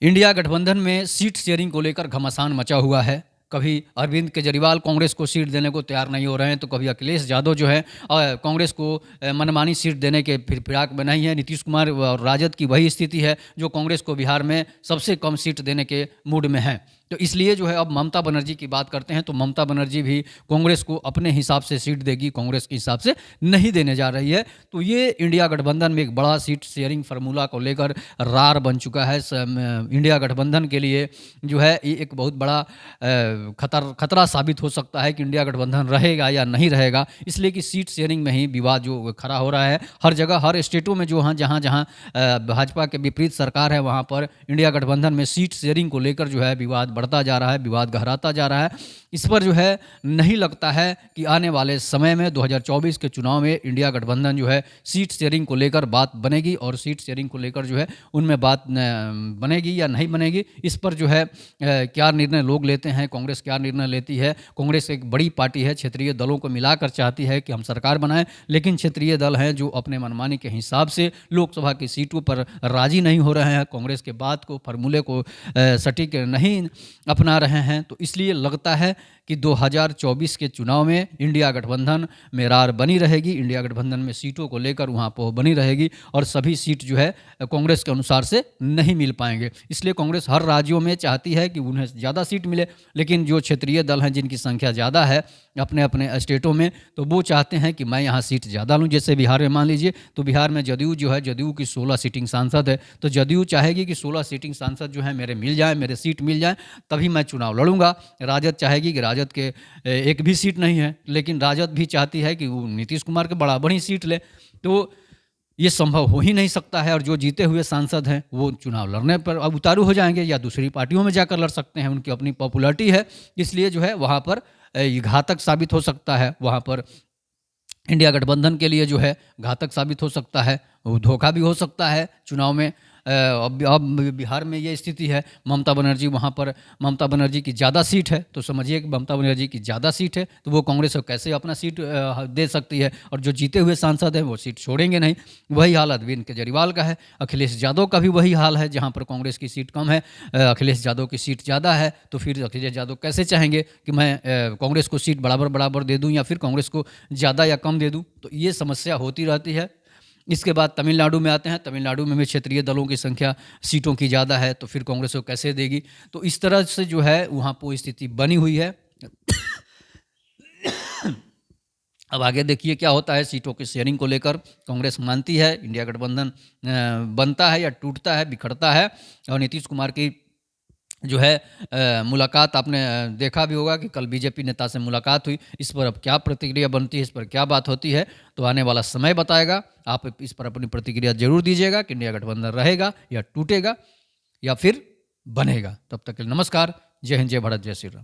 India गठबंधन में seat sharing को लेकर घमासान मचा हुआ है। कभी अरविंद केजरीवाल कांग्रेस को सीट देने को तैयार नहीं हो रहे हैं, तो कभी अखिलेश यादव जो है कांग्रेस को मनमानी सीट देने के फिराक में नहीं है। नीतीश कुमार और राजद की वही स्थिति है जो कांग्रेस को बिहार में सबसे कम सीट देने के मूड में है। तो इसलिए जो है अब ममता बनर्जी की बात करते हैं, तो ममता बनर्जी भी कांग्रेस को अपने हिसाब से सीट देगी, कांग्रेस के हिसाब से नहीं देने जा रही है। तो ये इंडिया गठबंधन में एक बड़ा सीट शेयरिंग फार्मूला को लेकर रार बन चुका है। इंडिया गठबंधन के लिए जो है ये एक बहुत बड़ा खतरा साबित हो सकता है कि इंडिया गठबंधन रहेगा या नहीं रहेगा, इसलिए कि सीट शेयरिंग में ही विवाद जो खड़ा हो रहा है। हर जगह हर स्टेटों में जो जहाँ जहाँ भाजपा के विपरीत सरकार है, वहाँ पर इंडिया गठबंधन में सीट शेयरिंग को लेकर जो है विवाद बढ़ता जा रहा है, विवाद गहराता जा रहा है। इस पर जो है नहीं लगता है कि आने वाले समय में 2024 के चुनाव में इंडिया गठबंधन जो है सीट शेयरिंग को लेकर बात बनेगी, और सीट शेयरिंग को लेकर जो है उनमें बात बनेगी या नहीं बनेगी, इस पर जो है क्या निर्णय लोग लेते हैं, कांग्रेस क्या निर्णय लेती है। कांग्रेस एक बड़ी पार्टी है, क्षेत्रीय दलों को मिलाकर चाहती है कि हम सरकार बनाएं, लेकिन क्षेत्रीय दल हैं जो अपने मनमानी के हिसाब से लोकसभा की सीटों पर राजी नहीं हो रहे हैं, कांग्रेस के बात को फार्मूले को सटीक नहीं अपना रहे हैं। तो इसलिए लगता है कि 2024 के चुनाव में इंडिया गठबंधन में रार बनी रहेगी, इंडिया गठबंधन में सीटों को लेकर वहाँ पर बनी रहेगी, और सभी सीट जो है कांग्रेस के अनुसार से नहीं मिल पाएंगे। इसलिए कांग्रेस हर राज्यों में चाहती है कि उन्हें ज़्यादा सीट मिले, लेकिन जो क्षेत्रीय दल हैं जिनकी संख्या ज़्यादा है अपने अपने स्टेटों में, तो वो चाहते हैं कि मैं यहाँ सीट ज़्यादा लूँ। जैसे बिहार में मान लीजिए, तो बिहार में जदयू जो है, जदयू की 16 सीटिंग सांसद है, तो जदयू चाहेगी कि 16 सीटिंग सांसद जो है मेरे मिल जाए, मेरे सीट मिल जाए, तभी मैं चुनाव लड़ूंगा। राजद चाहेगी कि राजद के एक भी सीट नहीं है, लेकिन राजद भी चाहती है कि वो नीतीश कुमार के बराबर ही सीट ले। तो ये संभव हो ही नहीं सकता है, और जो जीते हुए सांसद हैं वो चुनाव लड़ने पर अब उतारू हो जाएंगे या दूसरी पार्टियों में जाकर लड़ सकते हैं, उनकी अपनी पॉपुलैरिटी है। इसलिए जो है वहाँ पर ये घातक साबित हो सकता है, वहाँ पर इंडिया गठबंधन के लिए जो है घातक साबित हो सकता है, वो धोखा भी हो सकता है चुनाव में। अब बिहार में ये स्थिति है, ममता बनर्जी वहाँ पर, ममता बनर्जी की ज़्यादा सीट है, तो समझिए कि ममता बनर्जी की ज़्यादा सीट है, तो वो कांग्रेस को कैसे अपना सीट दे सकती है, और जो जीते हुए सांसद हैं वो सीट छोड़ेंगे नहीं। वही हाल अरविंद केजरीवाल का है, अखिलेश यादव का भी वही हाल है, जहाँ पर कांग्रेस की सीट कम है, अखिलेश यादव की सीट ज़्यादा है। तो फिर अखिलेश यादव कैसे चाहेंगे कि मैं कांग्रेस को सीट बराबर बराबर दे दूँ, या फिर कांग्रेस को ज़्यादा या कम दे दूँ। तो ये समस्या होती रहती है। इसके बाद तमिलनाडु में आते हैं, तमिलनाडु में भी क्षेत्रीय दलों की संख्या सीटों की ज़्यादा है, तो फिर कांग्रेस को कैसे देगी। तो इस तरह से जो है वहाँ पर स्थिति बनी हुई है। अब आगे देखिए क्या होता है सीटों की शेयरिंग को लेकर। कांग्रेस मानती है इंडिया गठबंधन बनता है या टूटता है, बिखरता है। और नीतीश कुमार की जो है मुलाकात आपने देखा भी होगा कि कल बीजेपी नेता से मुलाकात हुई। इस पर अब क्या प्रतिक्रिया बनती है, इस पर क्या बात होती है, तो आने वाला समय बताएगा। आप इस पर अपनी प्रतिक्रिया जरूर दीजिएगा कि इंडिया गठबंधन रहेगा या टूटेगा या फिर बनेगा। तब तक के लिए नमस्कार। जय हिंद, जय भारत, जय श्री राम।